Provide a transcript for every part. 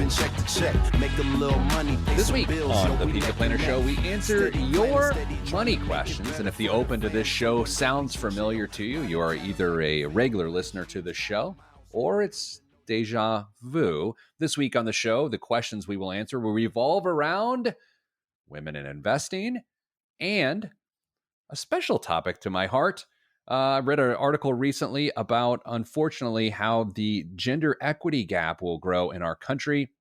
living check to check, make a little money. This week on the Pete the Planner Show, we answer your money questions. And if the open to this show sounds familiar to you, you are either a regular listener to the show or it's deja vu. This week on the show, the questions we will answer will revolve around women in investing and a special topic to my heart. I read an article recently about, unfortunately, how the gender equity gap will grow in our country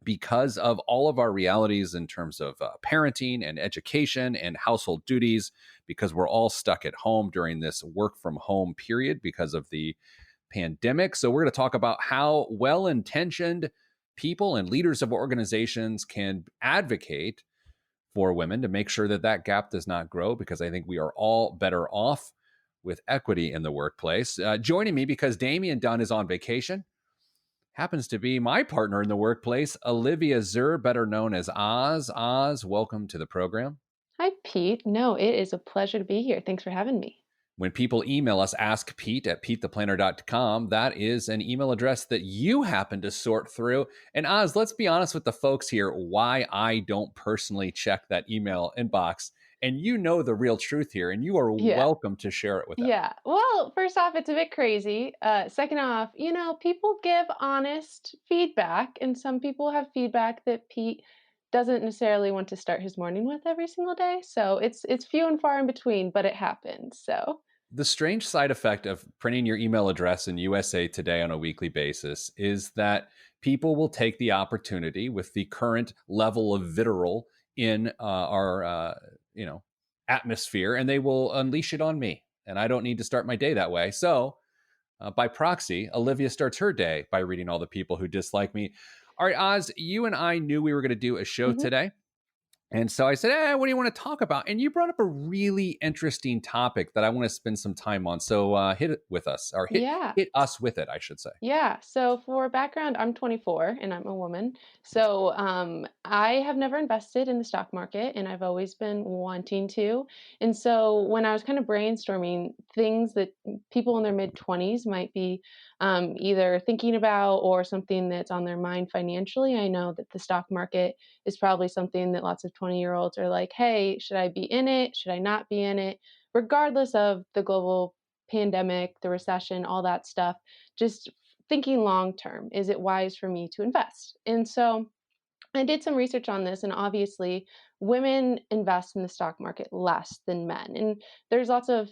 because of all of our realities in terms of parenting and education and household duties, because we're all stuck at home during this work from home period because of the pandemic. So we're going to talk about how well-intentioned people and leaders of organizations can advocate for women to make sure that that gap does not grow, because I think we are all better off with equity in the workplace. Joining me, because Damian Dunn is on vacation, happens to be my partner in the workplace, Olivia Zur, better known as Oz. Oz, welcome to the program. Hi, Pete. No, it is a pleasure to be here. Thanks for having me. When people email us, askpete@petetheplanner.com, that is an email address that you happen to sort through. And Oz, let's be honest with the folks here, why I don't personally check that email inbox. And you know the real truth here, and you are welcome to share it with us. Yeah. Well, first off, it's a bit crazy. Second off, people give honest feedback, and some people have feedback that Pete doesn't necessarily want to start his morning with every single day. So it's few and far in between, but it happens. So the strange side effect of printing your email address in USA Today on a weekly basis is that people will take the opportunity with the current level of vitriol in our atmosphere, and they will unleash it on me. And I don't need to start my day that way. So by proxy, Olivia starts her day by reading all the people who dislike me. All right, Oz, you and I knew we were going to do a show today. And so I said, what do you want to talk about? And you brought up a really interesting topic that I want to spend some time on. So hit it with us, or hit us with it, I should say. Yeah. So for background, I'm 24 and I'm a woman. So I have never invested in the stock market, and I've always been wanting to. And so when I was kind of brainstorming things that people in their mid-20s might be either thinking about or something that's on their mind financially, I know that the stock market is probably something that lots of 20-year-olds are like, hey, should I be in it? Should I not be in it? Regardless of the global pandemic, the recession, all that stuff, just thinking long term, is it wise for me to invest? And so I did some research on this, and obviously women invest in the stock market less than men. And there's lots of,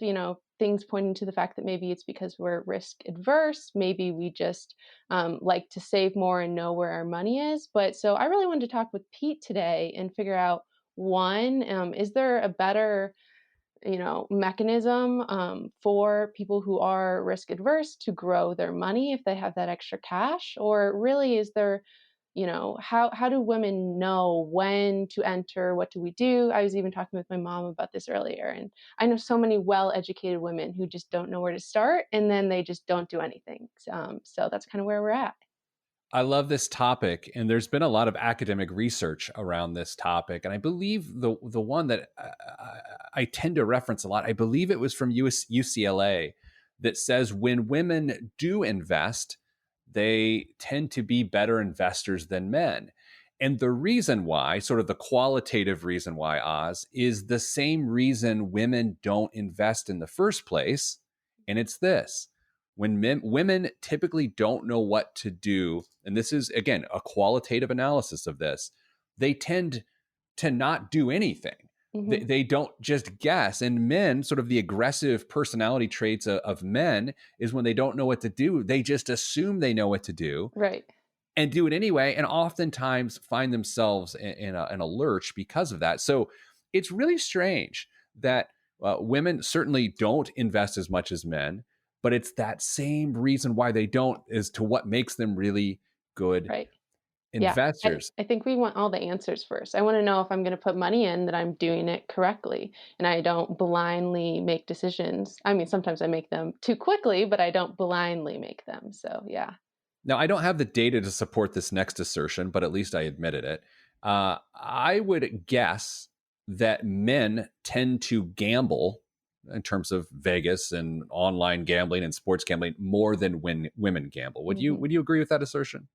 things pointing to the fact that maybe it's because we're risk adverse. Maybe we just like to save more and know where our money is. But so I really wanted to talk with Pete today and figure out, one, is there a better mechanism for people who are risk adverse to grow their money if they have that extra cash? Or really, is there, how do women know when to enter? What do we do? I was even talking with my mom about this earlier, and I know so many well-educated women who just don't know where to start, and then they just don't do anything. So that's kind of where we're at. I love this topic, and there's been a lot of academic research around this topic. And I believe the one that I tend to reference a lot, I believe it was from UCLA, that says when women do invest, they tend to be better investors than men. And the reason why, sort of the qualitative reason why, Oz, is the same reason women don't invest in the first place. And it's this. When women typically don't know what to do, and this is, again, a qualitative analysis of this, they tend to not do anything. Mm-hmm. They don't just guess. And men, sort of the aggressive personality traits of men is when they don't know what to do, they just assume they know what to do. Right. And do it anyway, and oftentimes find themselves in a lurch because of that. So it's really strange that women certainly don't invest as much as men, but it's that same reason why they don't as to what makes them really good investors. Yeah, I think we want all the answers first. I want to know if I'm going to put money in that I'm doing it correctly, and I don't blindly make decisions. I mean, sometimes I make them too quickly, but I don't blindly make them. So yeah. Now, I don't have the data to support this next assertion, but at least I admitted it. I would guess that men tend to gamble in terms of Vegas and online gambling and sports gambling more than when women gamble. Would you agree with that assertion?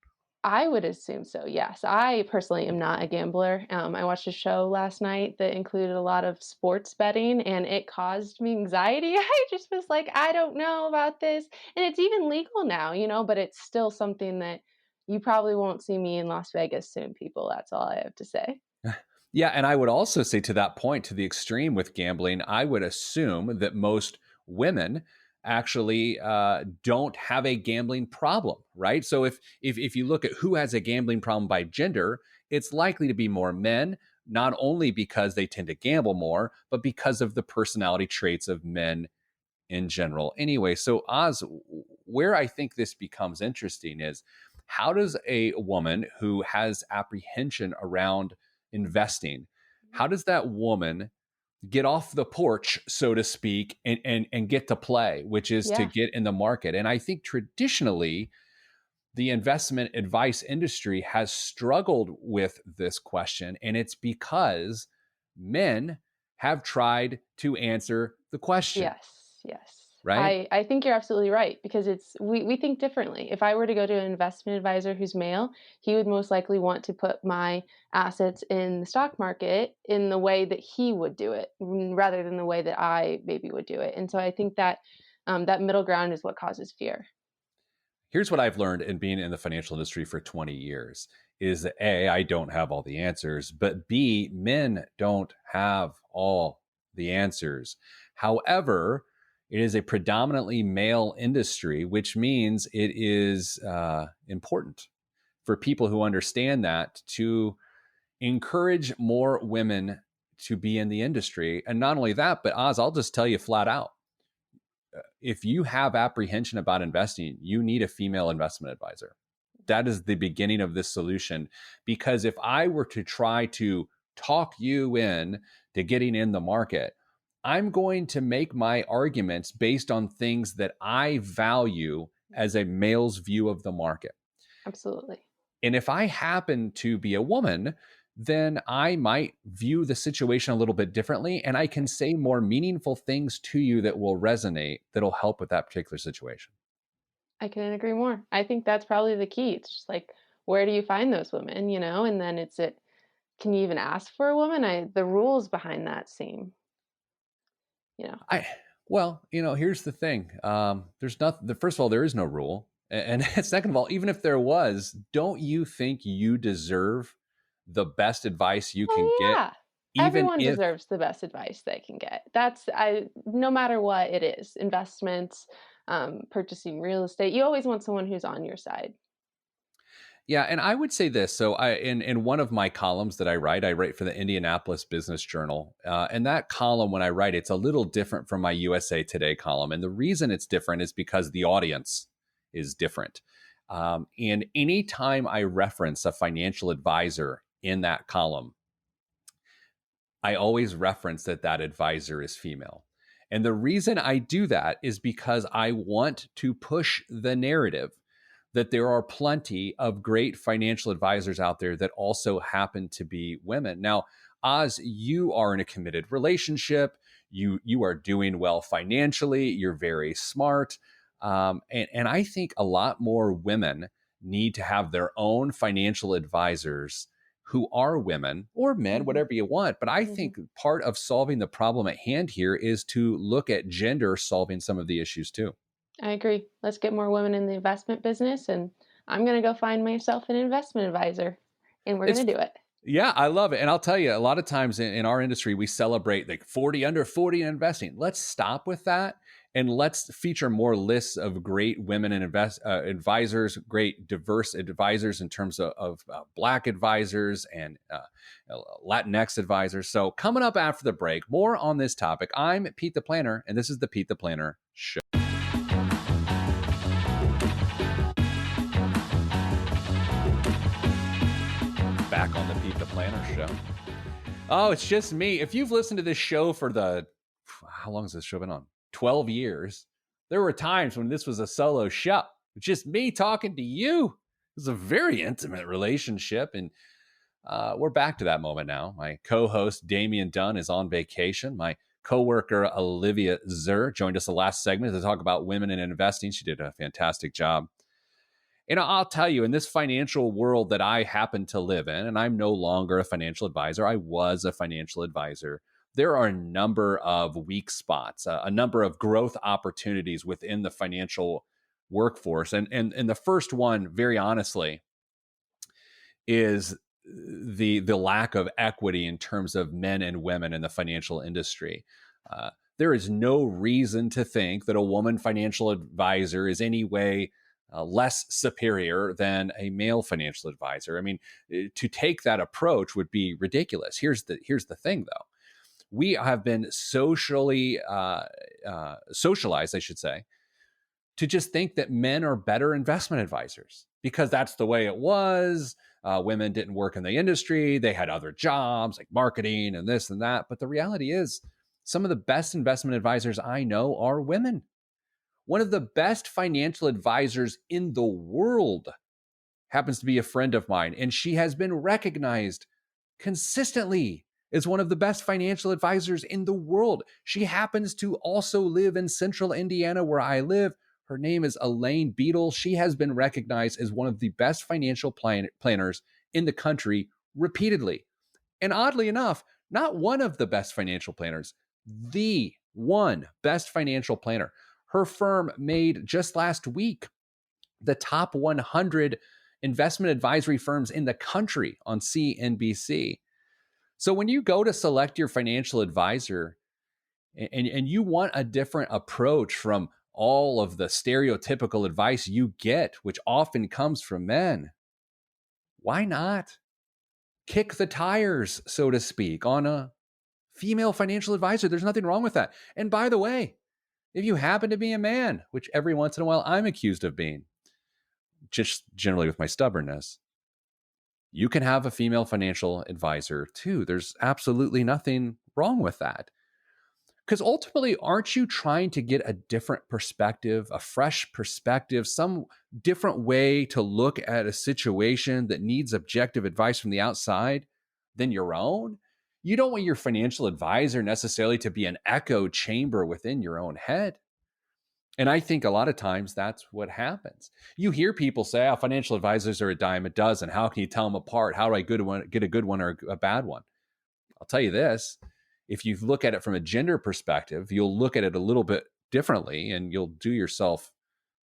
I would assume so, yes. I personally am not a gambler. I watched a show last night that included a lot of sports betting, and it caused me anxiety. I just was like, I don't know about this. And it's even legal now, but it's still something that you probably won't see me in Las Vegas soon, people. That's all I have to say. Yeah, and I would also say to that point, to the extreme with gambling, I would assume that most women actually don't have a gambling problem, right? So if you look at who has a gambling problem by gender, it's likely to be more men, not only because they tend to gamble more, but because of the personality traits of men in general. Anyway, so Oz, where I think this becomes interesting is how does a woman who has apprehension around investing, how does that woman get off the porch, so to speak, and get to play, which is to Yeah. get in the market? And I think traditionally, the investment advice industry has struggled with this question, and it's because men have tried to answer the question, Yes, yes. right? I think you're absolutely right because we think differently. If I were to go to an investment advisor who's male, he would most likely want to put my assets in the stock market in the way that he would do it, rather than the way that I maybe would do it. And so I think that that middle ground is what causes fear. Here's what I've learned in being in the financial industry for 20 years is that A, I don't have all the answers, but B, men don't have all the answers. However, it is a predominantly male industry, which means it is important for people who understand that to encourage more women to be in the industry. And not only that, but Oz, I'll just tell you flat out, if you have apprehension about investing, you need a female investment advisor. That is the beginning of this solution. Because if I were to try to talk you in to getting in the market, I'm going to make my arguments based on things that I value as a male's view of the market. Absolutely. And if I happen to be a woman, then I might view the situation a little bit differently. And I can say more meaningful things to you that will resonate, that'll help with that particular situation. I couldn't agree more. I think that's probably the key. It's just like, where do you find those women, And then can you even ask for a woman? The rules behind that seem, you know. I, well, here's the thing. There's nothing, first of all, there is no rule. And second of all, even if there was, don't you think you deserve the best advice you can Oh get, yeah. even Everyone if deserves the best advice they can get. No matter what it is, investments, purchasing real estate, you always want someone who's on your side. Yeah, and I would say this. So, in one of my columns that I write for the Indianapolis Business Journal, and that column, when I write, it's a little different from my USA Today column, and the reason it's different is because the audience is different. And anytime I reference a financial advisor in that column, I always reference that that advisor is female. And the reason I do that is because I want to push the narrative that there are plenty of great financial advisors out there that also happen to be women. Now, Oz, you are in a committed relationship. You are doing well financially. You're very smart. And I think a lot more women need to have their own financial advisors who are women or men, Mhm, whatever you want. But I mhm. think part of solving the problem at hand here is to look at gender solving some of the issues too. I agree. Let's get more women in the investment business, and I'm gonna go find myself an investment advisor, and we're It's gonna do it. Yeah, I love it. And I'll tell you, a lot of times in our industry, we celebrate like 40 under 40 in investing. Let's stop with that and let's feature more lists of great women and advisors, great diverse advisors in terms of Black advisors and Latinx advisors. So, coming up after the break, more on this topic. I'm Pete the Planner, and this is the Pete the Planner Show. Back on the Pete the Planner Show. Oh, it's just me. If you've listened to this show for how long has this show been on? 12 years. There were times when this was a solo show. It's just me talking to you. It was a very intimate relationship. And we're back to that moment now. My co-host, Damian Dunn, is on vacation. My coworker, Olivia Zur, joined us the last segment to talk about women in investing. She did a fantastic job. And I'll tell you, in this financial world that I happen to live in, and I'm no longer a financial advisor, I was a financial advisor. There are a number of weak spots, a number of growth opportunities within the financial workforce. And the first one, very honestly, is the lack of equity in terms of men and women in the financial industry. There is no reason to think that a woman financial advisor is any way less superior than a male financial advisor. I mean, to take that approach would be ridiculous. Here's the thing, though. We have been socialized, I should say, to just think that men are better investment advisors because that's the way it was. Women didn't work in the industry. They had other jobs like marketing and this and that. But the reality is, some of the best investment advisors I know are women. One of the best financial advisors in the world happens to be a friend of mine, and she has been recognized consistently as one of the best financial advisors in the world. She happens to also live in central Indiana, where I live. Her name is Elaine Beadle. She has been recognized as one of the best financial planners in the country repeatedly. And oddly enough, not one of the best financial planners, the one best financial planner. Her firm made just last week the top 100 investment advisory firms in the country on CNBC. So when you go to select your financial advisor and you want a different approach from all of the stereotypical advice you get, which often comes from men, why not kick the tires, so to speak, on a female financial advisor? There's nothing wrong with that. And by the way, if you happen to be a man, which every once in a while I'm accused of being, just generally with my stubbornness, you can have a female financial advisor too. There's absolutely nothing wrong with that. Because ultimately, aren't you trying to get a different perspective, a fresh perspective, some different way to look at a situation that needs objective advice from the outside than your own? You don't want your financial advisor necessarily to be an echo chamber within your own head. And I think a lot of times that's what happens. You hear people say, oh, financial advisors are a dime a dozen. How can you tell them apart? How do I get a good one or a bad one? I'll tell you this. If you look at it from a gender perspective, you'll look at it a little bit differently and you'll do yourself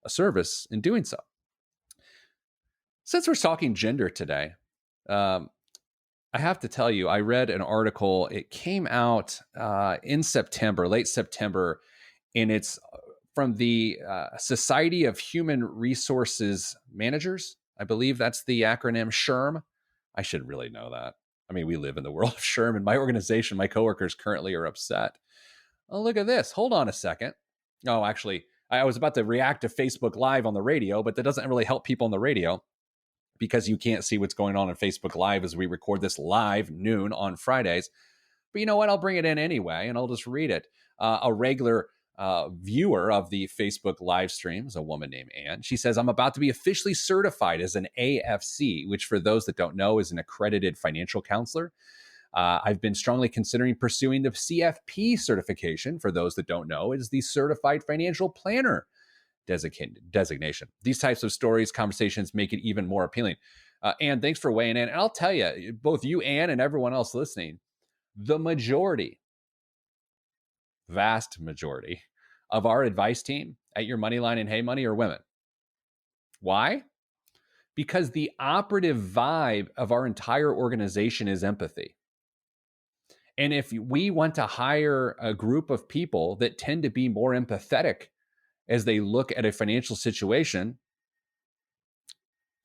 a service in doing so. Since we're talking gender today, I have to tell you, I read an article. It came out in September, late September, and it's from the Society of Human Resources Managers. I believe that's the acronym SHRM. I should really know that. I mean, we live in the world of SHRM, and my organization, my coworkers currently are upset. Oh, look at this. Hold on a second. Oh, actually, I was about to react to Facebook Live on the radio, but that doesn't really help people on the radio because you can't see what's going on Facebook Live as we record this live noon on Fridays. But you know what? I'll bring it in anyway, and I'll just read it. A regular viewer of the Facebook live streams, a woman named Ann. She says, I'm about to be officially certified as an AFC, which for those that don't know is an accredited financial counselor. I've been strongly considering pursuing the CFP certification. For those that don't know, it is the Certified Financial Planner designation. These types of stories, conversations make it even more appealing. Ann, thanks for weighing in. And I'll tell you, both you, Ann, and everyone else listening, the vast majority of our advice team at Your Moneyline and Hey Money are women. Why? Because the operative vibe of our entire organization is empathy. And if we want to hire a group of people that tend to be more empathetic as they look at a financial situation,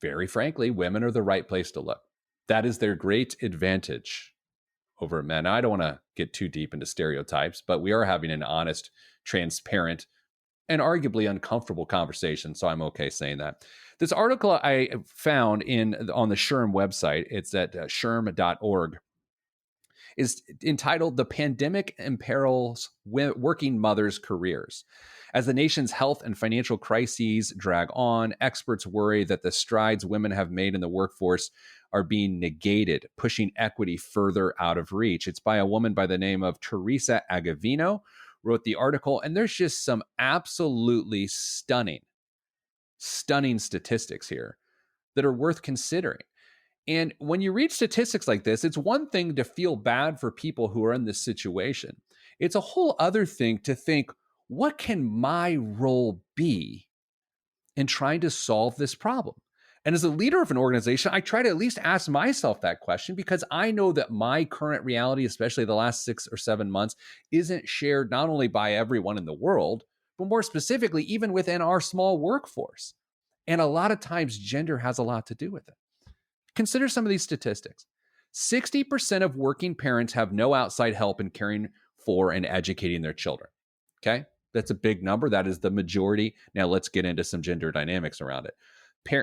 very frankly, women are the right place to look. That is their great advantage over men. Now, I don't want to get too deep into stereotypes, but we are having an honest, transparent, and arguably uncomfortable conversation, so I'm okay saying that. This article I found on the SHRM website, it's at shrm.org, is entitled "The Pandemic Imperils Working Mothers' Careers." As the nation's health and financial crises drag on, experts worry that the strides women have made in the workforce are being negated, pushing equity further out of reach. It's by a woman by the name of Teresa Agavino, wrote the article, and there's just some absolutely stunning stunning statistics here that are worth considering. And when you read statistics like this, it's one thing to feel bad for people who are in this situation. It's a whole other thing to think, what can my role be in trying to solve this problem? And as a leader of an organization, I try to at least ask myself that question, because I know that my current reality, especially the last 6 or 7 months, isn't shared not only by everyone in the world, but more specifically, even within our small workforce. And a lot of times, gender has a lot to do with it. Consider some of these statistics. 60% of working parents have no outside help in caring for and educating their children. Okay? That's a big number. That is the majority. Now let's get into some gender dynamics around it.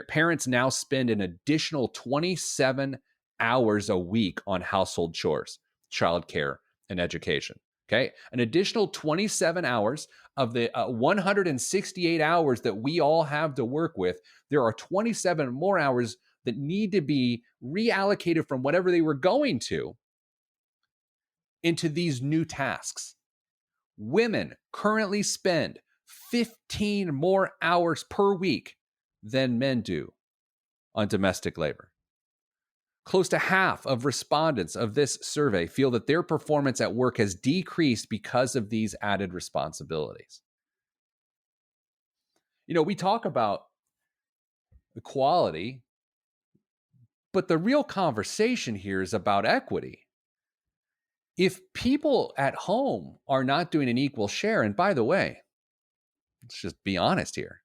Parents now spend an additional 27 hours a week on household chores, childcare, and education. Okay? An additional 27 hours of the 168 hours that we all have to work with. There are 27 more hours that need to be reallocated from whatever they were going to into these new tasks. Women currently spend 15 more hours per week than men do on domestic labor. Close to half of respondents of this survey feel that their performance at work has decreased because of these added responsibilities. You know, we talk about equality, but the real conversation here is about equity. If people at home are not doing an equal share, and by the way, let's just be honest here,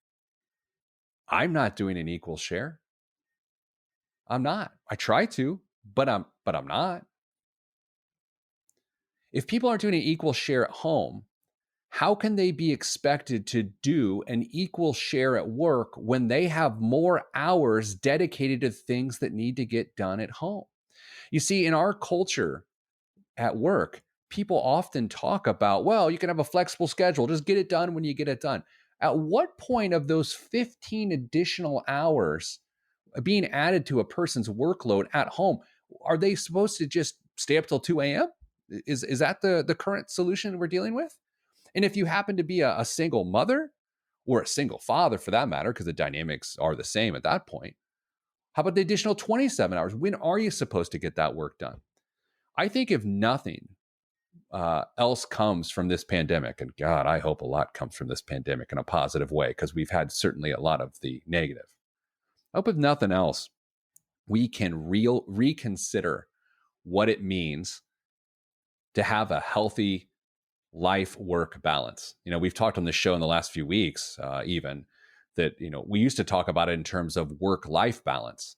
I'm not doing an equal share. I'm not. I try to, but I'm not. If people aren't doing an equal share at home, how can they be expected to do an equal share at work when they have more hours dedicated to things that need to get done at home? You see, in our culture at work, people often talk about, well, you can have a flexible schedule, just get it done when you get it done. At what point of those 15 additional hours being added to a person's workload at home, are they supposed to just stay up till 2 a.m.? Is that the current solution we're dealing with? And if you happen to be a single mother or a single father for that matter, because the dynamics are the same at that point, how about the additional 27 hours? When are you supposed to get that work done? I think if nothing else comes from this pandemic, and God, I hope a lot comes from this pandemic in a positive way, because we've had certainly a lot of the negative. I hope if nothing else, we can reconsider what it means to have a healthy life-work balance. You know, we've talked on this show in the last few weeks, even that, you know, we used to talk about it in terms of work-life balance.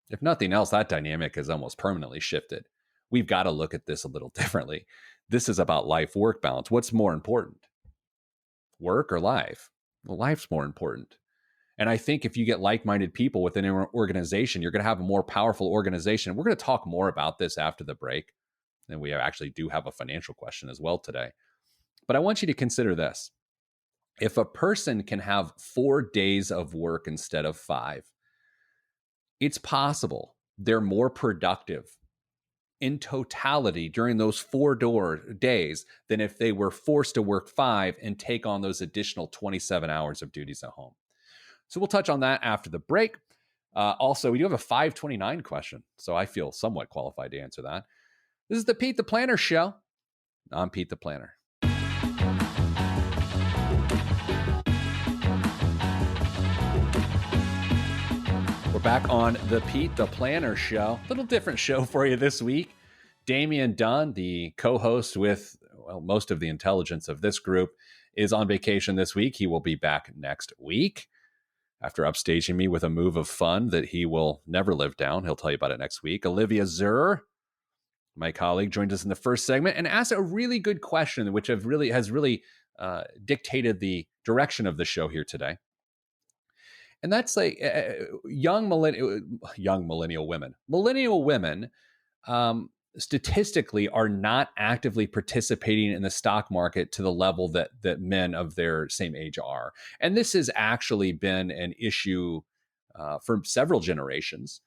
If nothing else, that dynamic has almost permanently shifted. We've got to look at this a little differently. This is about life-work balance. What's more important, work or life? Well, life's more important. And I think if you get like-minded people within an organization, you're going to have a more powerful organization. We're going to talk more about this after the break. And we actually do have a financial question as well today. But I want you to consider this. If a person can have 4 days of work instead of 5, it's possible they're more productive in totality during those 4 days than if they were forced to work 5 and take on those additional 27 hours of duties at home. So we'll touch on that after the break. Also, we do have a 529 question, so I feel somewhat qualified to answer that. This is the Pete the Planner Show. I'm Pete the Planner. We're back on the Pete the Planner Show. A little different show for you this week. Damian Dunn, the co-host with most of the intelligence of this group, is on vacation this week. He will be back next week after upstaging me with a move of fun that he will never live down. He'll tell you about it next week. Olivia Zur, my colleague, joined us in the first segment and asked a really good question, which has really dictated the direction of the show here today. And that's like young millennial women. Millennial women statistically are not actively participating in the stock market to the level that men of their same age are. And this has actually been an issue for several generations.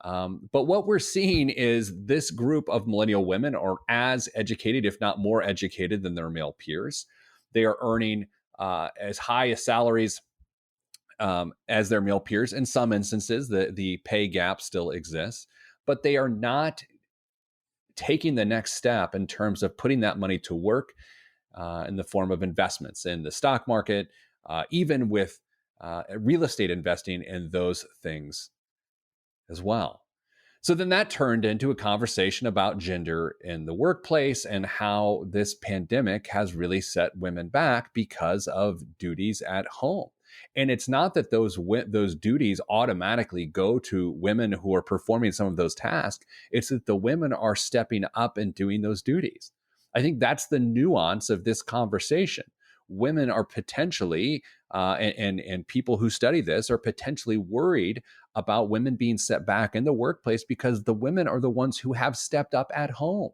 But what we're seeing is this group of millennial women are as educated, if not more educated, than their male peers. They are earning as high as salaries as their male peers. In some instances, the pay gap still exists, but they are not taking the next step in terms of putting that money to work in the form of investments in the stock market, even with real estate investing in those things as well. So then that turned into a conversation about gender in the workplace and how this pandemic has really set women back because of duties at home. And it's not that those duties automatically go to women who are performing some of those tasks. It's that the women are stepping up and doing those duties. I think that's the nuance of this conversation. Women are potentially, and people who study this are potentially worried about women being set back in the workplace because the women are the ones who have stepped up at home.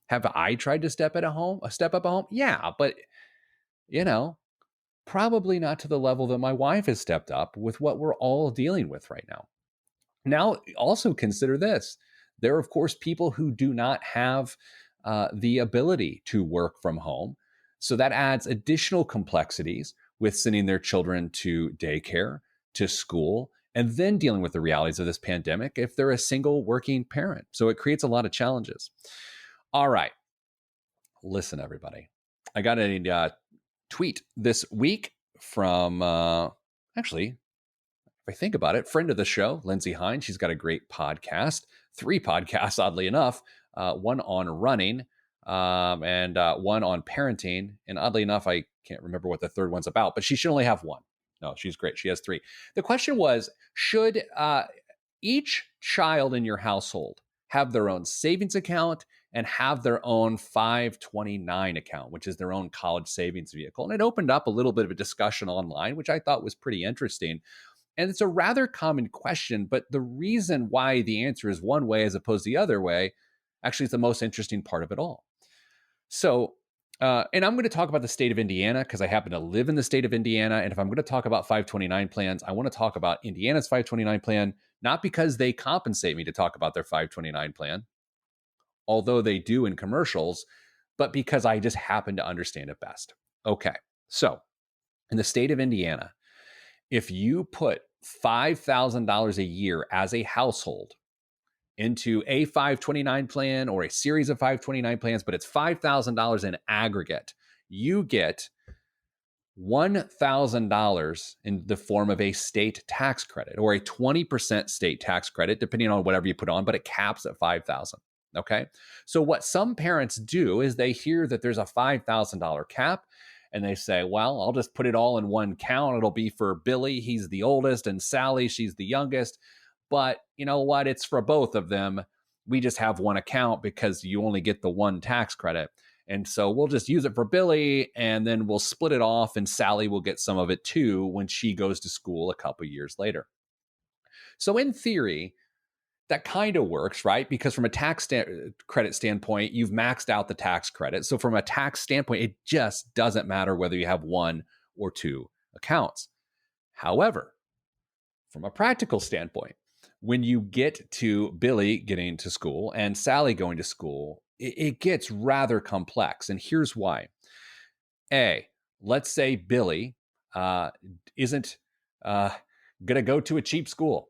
Have I tried to step up at home? Yeah, but probably not to the level that my wife has stepped up with what we're all dealing with right now. Now, also consider this. There are, of course, people who do not have the ability to work from home. So that adds additional complexities with sending their children to daycare, to school, and then dealing with the realities of this pandemic if they're a single working parent. So it creates a lot of challenges. All right. Listen, everybody. I got a tweet this week from, actually, if I think about it, friend of the show, Lindsay Hine. She's got a great podcast, 3 podcasts, oddly enough, one on running and one on parenting. And oddly enough, I can't remember what the third one's about, but she should only have one. No, she's great. She has 3. The question was, should each child in your household have their own savings account and have their own 529 account, which is their own college savings vehicle? And it opened up a little bit of a discussion online, which I thought was pretty interesting. And it's a rather common question, but the reason why the answer is one way as opposed to the other way actually is the most interesting part of it all. So, and I'm going to talk about the state of Indiana because I happen to live in the state of Indiana. And if I'm going to talk about 529 plans, I want to talk about Indiana's 529 plan, not because they compensate me to talk about their 529 plan, although they do in commercials, but because I just happen to understand it best. Okay, so in the state of Indiana, if you put $5,000 a year as a household into a 529 plan or a series of 529 plans, but it's $5,000 in aggregate, you get $1,000 in the form of a state tax credit or a 20% state tax credit, depending on whatever you put on, but it caps at $5,000. Okay. So what some parents do is they hear that there's a $5,000 cap and they say, well, I'll just put it all in one count. It'll be for Billy. He's the oldest, and Sally, she's the youngest. But you know what? It's for both of them. We just have one account because you only get the one tax credit. And so we'll just use it for Billy, and then we'll split it off, and Sally will get some of it too when she goes to school a couple years later. So in theory, that kind of works, right? Because from a tax credit standpoint, you've maxed out the tax credit. So from a tax standpoint, it just doesn't matter whether you have one or two accounts. However, from a practical standpoint, when you get to Billy getting to school and Sally going to school, it gets rather complex. And here's why. Let's say Billy isn't going to go to a cheap school.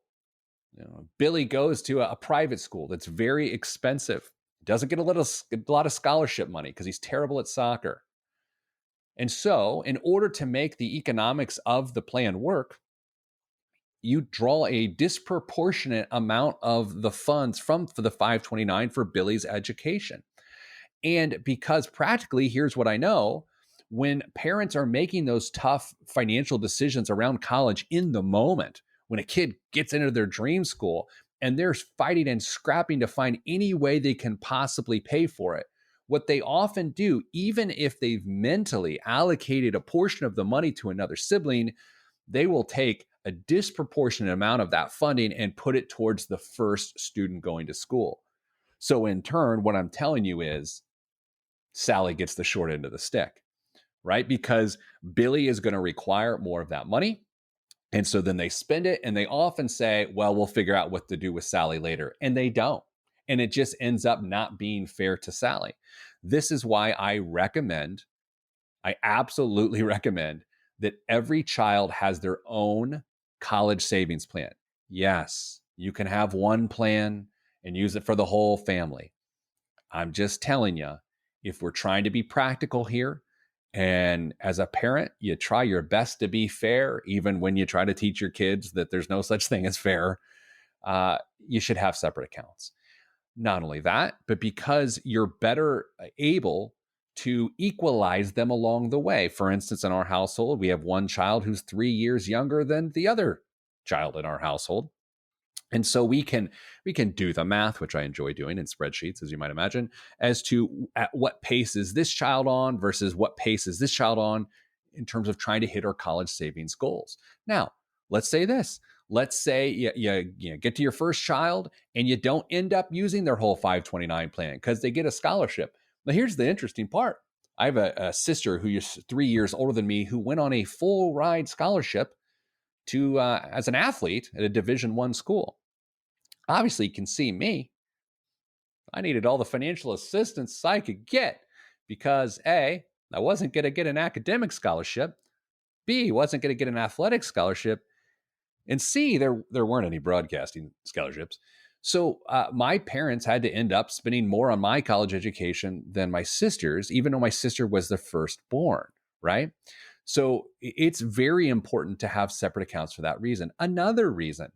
Billy goes to a private school that's very expensive, doesn't get a lot of scholarship money because he's terrible at soccer. And so in order to make the economics of the plan work, you draw a disproportionate amount of the funds for the 529 for Billy's education. And because practically, here's what I know, when parents are making those tough financial decisions around college in the moment, when a kid gets into their dream school and they're fighting and scrapping to find any way they can possibly pay for it, what they often do, even if they've mentally allocated a portion of the money to another sibling, they will take a disproportionate amount of that funding and put it towards the first student going to school. So in turn, what I'm telling you is Sally gets the short end of the stick, right? Because Billy is going to require more of that money. And so then they spend it and they often say, well, we'll figure out what to do with Sally later. And they don't. And it just ends up not being fair to Sally. This is why I absolutely recommend that every child has their own college savings plan. Yes, you can have one plan and use it for the whole family. I'm just telling you, if we're trying to be practical here, and as a parent, you try your best to be fair, even when you try to teach your kids that there's no such thing as fair, you should have separate accounts. Not only that, but because you're better able to equalize them along the way. For instance, in our household, we have one child who's 3 years younger than the other child in our household. And so we can do the math, which I enjoy doing in spreadsheets, as you might imagine, as to at what pace is this child on versus what pace is this child on in terms of trying to hit our college savings goals. Now, let's say this. Let's say you get to your first child and you don't end up using their whole 529 plan because they get a scholarship. Now, here's the interesting part. I have a sister who is 3 years older than me who went on a full ride scholarship to as an athlete at a Division I school. Obviously, you can see me. I needed all the financial assistance I could get because A, I wasn't going to get an academic scholarship. B, wasn't going to get an athletic scholarship. And C, there weren't any broadcasting scholarships. So my parents had to end up spending more on my college education than my sister's, even though my sister was the firstborn, right? So it's very important to have separate accounts for that reason. Another reason,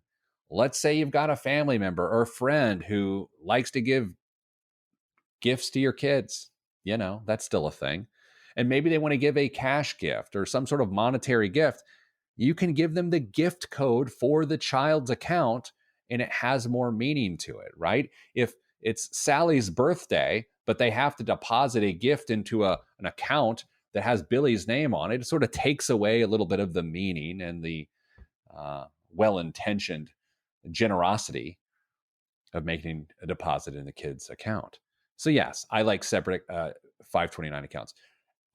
let's say you've got a family member or a friend who likes to give gifts to your kids. That's still a thing. And maybe they want to give a cash gift or some sort of monetary gift. You can give them the gift code for the child's account and it has more meaning to it, right? If it's Sally's birthday, but they have to deposit a gift into an account that has Billy's name on it, it sort of takes away a little bit of the meaning and the well-intentioned generosity of making a deposit in the kid's account. So yes, I like separate 529 accounts.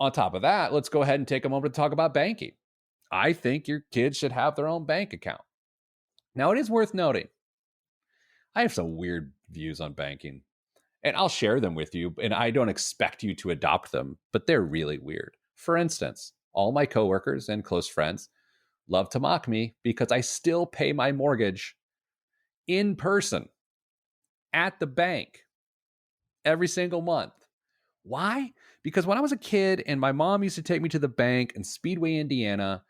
On top of that, let's go ahead and take a moment to talk about banking. I think your kids should have their own bank account. Now, it is worth noting, I have some weird views on banking, and I'll share them with you, and I don't expect you to adopt them, but they're really weird. For instance, all my coworkers and close friends love to mock me because I still pay my mortgage in person at the bank every single month. Why? Because when I was a kid and my mom used to take me to the bank in Speedway, Indiana,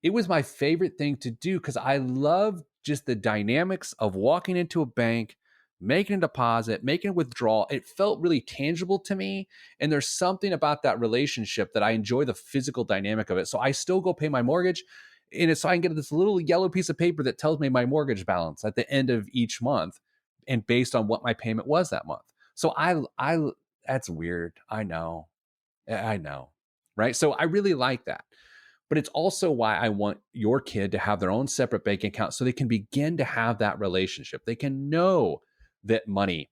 it was my favorite thing to do because I loved just the dynamics of walking into a bank, making a deposit, making a withdrawal. It felt really tangible to me. And there's something about that relationship that I enjoy the physical dynamic of it. So I still go pay my mortgage. And it's so I can get this little yellow piece of paper that tells me my mortgage balance at the end of each month and based on what my payment was that month. So I that's weird. I know. Right? So I really like that. But it's also why I want your kid to have their own separate bank account so they can begin to have that relationship. They can know that money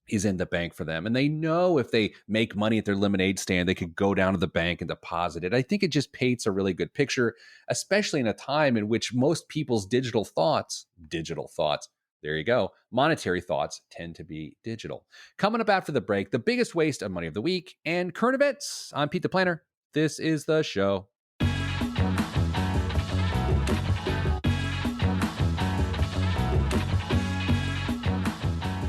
is in the bank for them. And they know if they make money at their lemonade stand, they could go down to the bank and deposit it. I think it just paints a really good picture, especially in a time in which most people's digital thoughts, there you go, monetary thoughts tend to be digital. Coming up after the break, the biggest waste of money of the week and current events. I'm Pete the Planner. This is the show.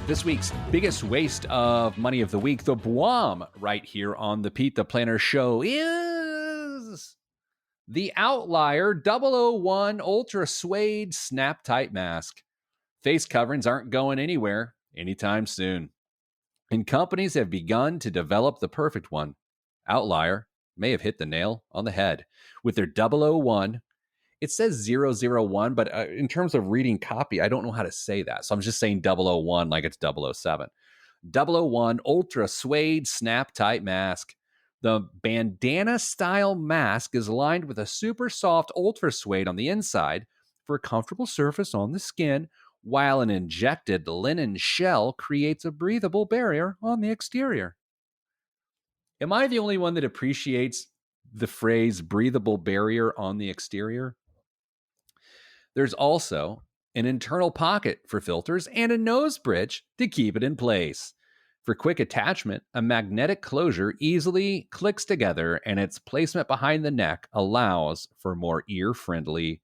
This week's biggest waste of money of the week, the BWOM, right here on the Pete the Planner show, is the Outlier 001 Ultra Suede Snap Tight Mask. Face coverings aren't going anywhere anytime soon, and companies have begun to develop the perfect one. Outlier may have hit the nail on the head with their 001. It says 001, but in terms of reading copy, I don't know how to say that. So I'm just saying 001 like it's 007. 001 Ultra Suede Snap Tight Mask. The bandana-style mask is lined with a super soft ultra suede on the inside for a comfortable surface on the skin, while an injected linen shell creates a breathable barrier on the exterior. Am I the only one that appreciates the phrase breathable barrier on the exterior? There's also an internal pocket for filters and a nose bridge to keep it in place. For quick attachment, a magnetic closure easily clicks together, and its placement behind the neck allows for more ear-friendly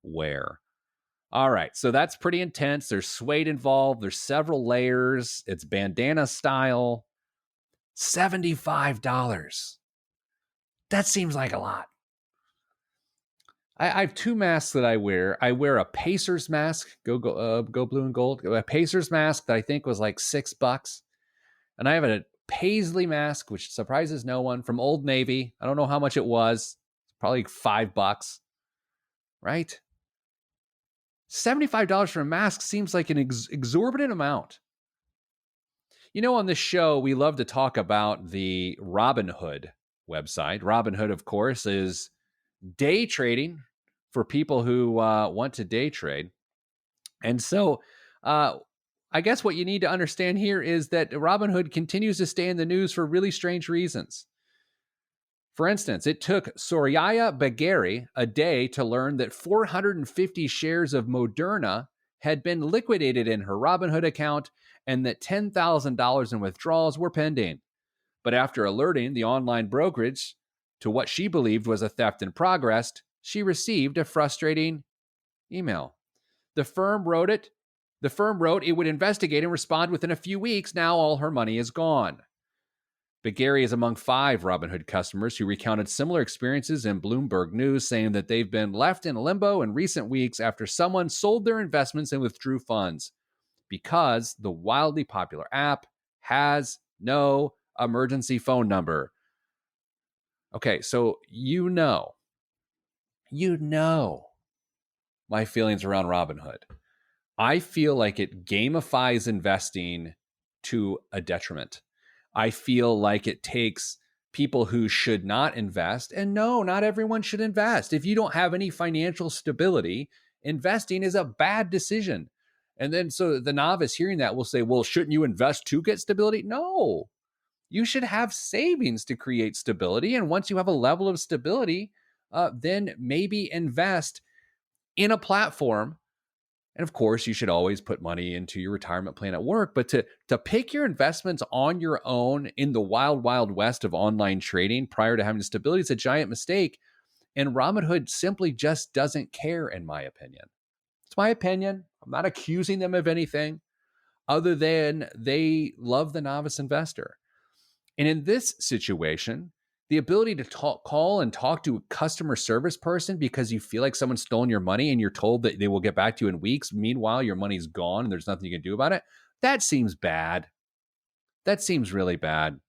wear. All right, so that's pretty intense. There's suede involved. There's several layers. It's bandana style. $75. That seems like a lot. I have two masks that I wear. I wear a Pacers mask, go blue and gold. A Pacers mask that I think was like $6. And I have a Paisley mask, which surprises no one, from Old Navy. I don't know how much it was. Probably $5, right? $75 for a mask seems like an exorbitant amount. You know, on this show, we love to talk about the Robinhood website. Robinhood, of course, is day trading for people who want to day trade. And so I guess what you need to understand here is that Robinhood continues to stay in the news for really strange reasons. For instance, it took Soraya Bagheri a day to learn that 450 shares of Moderna had been liquidated in her Robinhood account and that $10,000 in withdrawals were pending. But after alerting the online brokerage to what she believed was a theft in progress, she received a frustrating email. The firm wrote it would investigate and respond within a few weeks. Now all her money is gone. Bagheri is among 5 Robinhood customers who recounted similar experiences in Bloomberg News, saying that they've been left in limbo in recent weeks after someone sold their investments and withdrew funds because the wildly popular app has no emergency phone number. Okay, so you know my feelings around Robinhood. I feel like it gamifies investing to a detriment. I feel like it takes people who should not invest, and no, not everyone should invest. If you don't have any financial stability, investing is a bad decision. And then so the novice hearing that will say, well, shouldn't you invest to get stability? No, you should have savings to create stability. And once you have a level of stability, then maybe invest in a platform. And of course, you should always put money into your retirement plan at work. But to pick your investments on your own in the wild, wild west of online trading prior to having stability is a giant mistake. And Robinhood simply just doesn't care, in my opinion. It's my opinion. I'm not accusing them of anything other than they love the novice investor. And in this situation, the ability to call and talk to a customer service person because you feel like someone's stolen your money and you're told that they will get back to you in weeks. Meanwhile, your money's gone and there's nothing you can do about it. That seems bad. That seems really bad.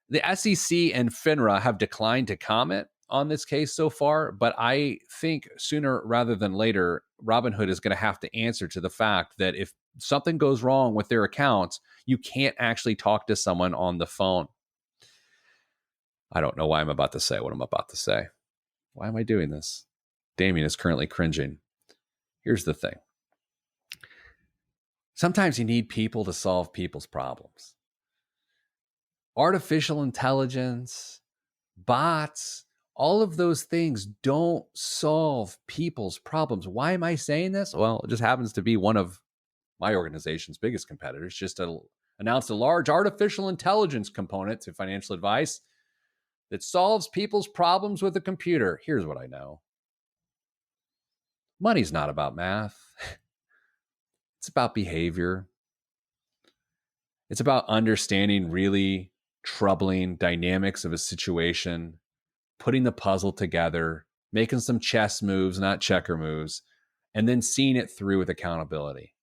The SEC and FINRA have declined to comment on this case so far, but I think sooner rather than later, Robinhood is going to have to answer to the fact that if something goes wrong with their accounts, you can't actually talk to someone on the phone. I don't know why I'm about to say what I'm about to say. Why am I doing this? Damian is currently cringing. Here's the thing. Sometimes you need people to solve people's problems. Artificial intelligence, bots, all of those things don't solve people's problems. Why am I saying this? Well, it just happens to be one of my organization's biggest competitors just announced a large artificial intelligence component to financial advice that solves people's problems with a computer. Here's what I know. Money's not about math. It's about behavior. It's about understanding really troubling dynamics of a situation, putting the puzzle together, making some chess moves, not checker moves, and then seeing it through with accountability.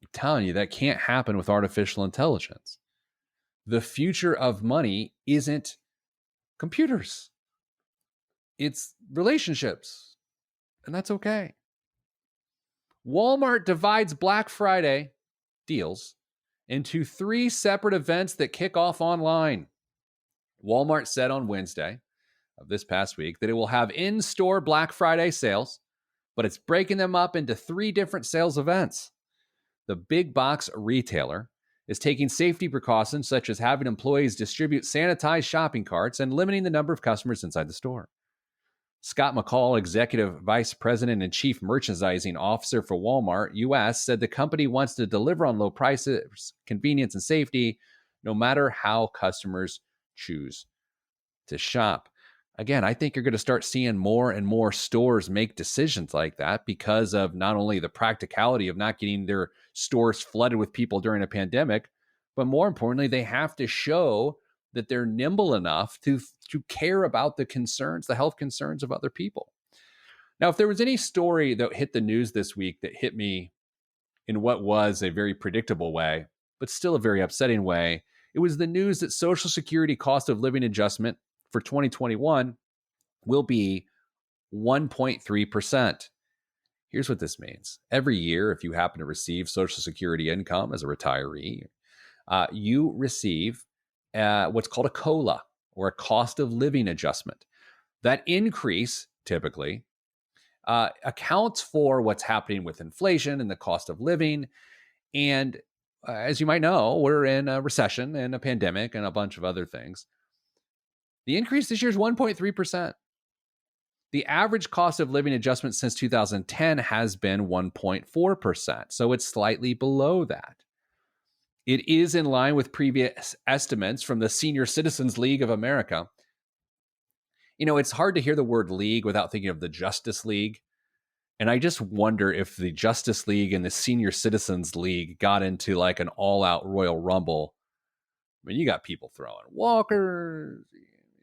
I'm telling you, that can't happen with artificial intelligence. The future of money isn't computers. It's relationships. And that's okay. Walmart divides Black Friday deals into 3 separate events that kick off online. Walmart said on Wednesday of this past week that it will have in-store Black Friday sales, but it's breaking them up into 3 different sales events. The big box retailer is taking safety precautions such as having employees distribute sanitized shopping carts and limiting the number of customers inside the store. Scott McCall, Executive Vice President and Chief Merchandising Officer for Walmart US, said the company wants to deliver on low prices, convenience, and safety, no matter how customers choose to shop. Again, I think you're going to start seeing more and more stores make decisions like that because of not only the practicality of not getting their stores flooded with people during a pandemic, but more importantly, they have to show that they're nimble enough to care about the concerns, the health concerns of other people. Now, if there was any story that hit the news this week that hit me in what was a very predictable way, but still a very upsetting way, it was the news that Social Security cost of living adjustment for 2021 will be 1.3%. Here's what this means. Every year, if you happen to receive Social Security income as a retiree, you receive what's called a COLA, or a cost of living adjustment. That increase typically accounts for what's happening with inflation and the cost of living. And as you might know, we're in a recession and a pandemic and a bunch of other things. The increase this year is 1.3%. The average cost of living adjustment since 2010 has been 1.4%. So it's slightly below that. It is in line with previous estimates from the Senior Citizens League of America. You know, it's hard to hear the word league without thinking of the Justice League. And I just wonder if the Justice League and the Senior Citizens League got into like an all-out Royal Rumble. I mean, you got people throwing walkers.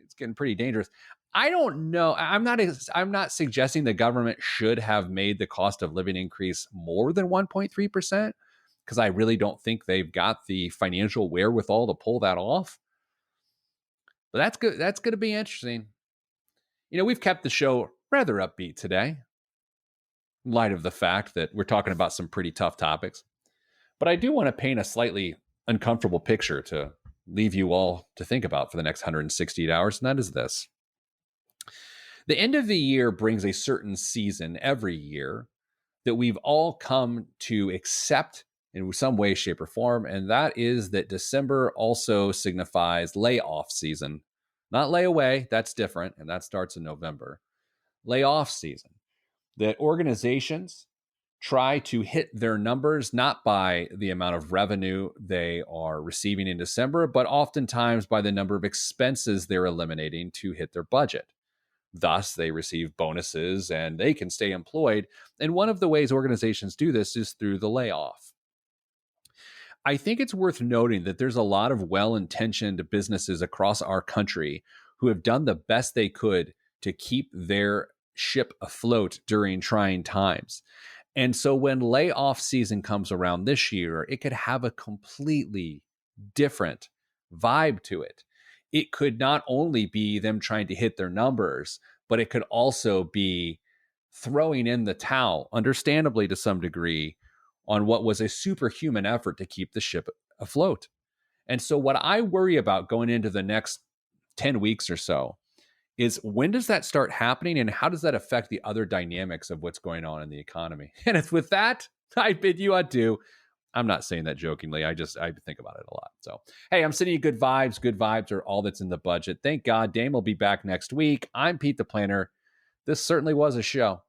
It's getting pretty dangerous. I don't know. I'm not suggesting the government should have made the cost of living increase more than 1.3%, because I really don't think they've got the financial wherewithal to pull that off. But that's good. That's going to be interesting. You know, we've kept the show rather upbeat today, in light of the fact that we're talking about some pretty tough topics. But I do want to paint a slightly uncomfortable picture to leave you all to think about for the next 168 hours, and that is this. The end of the year brings a certain season every year that we've all come to accept in some way, shape, or form, and that is that December also signifies layoff season. Not layaway, that's different, and that starts in November. Layoff season. That organizations try to hit their numbers not by the amount of revenue they are receiving in December, but oftentimes by the number of expenses they're eliminating to hit their budget. Thus, they receive bonuses and they can stay employed. And one of the ways organizations do this is through the layoff. I think it's worth noting that there's a lot of well-intentioned businesses across our country who have done the best they could to keep their ship afloat during trying times. And so when layoff season comes around this year, it could have a completely different vibe to it. It could not only be them trying to hit their numbers, but it could also be throwing in the towel, understandably to some degree, on what was a superhuman effort to keep the ship afloat. And so what I worry about going into the next 10 weeks or so is, when does that start happening and how does that affect the other dynamics of what's going on in the economy? And it's with that, I bid you adieu. I'm not saying that jokingly. I think about it a lot. So, hey, I'm sending you good vibes. Good vibes are all that's in the budget. Thank God. Dame will be back next week. I'm Pete the Planner. This certainly was a show.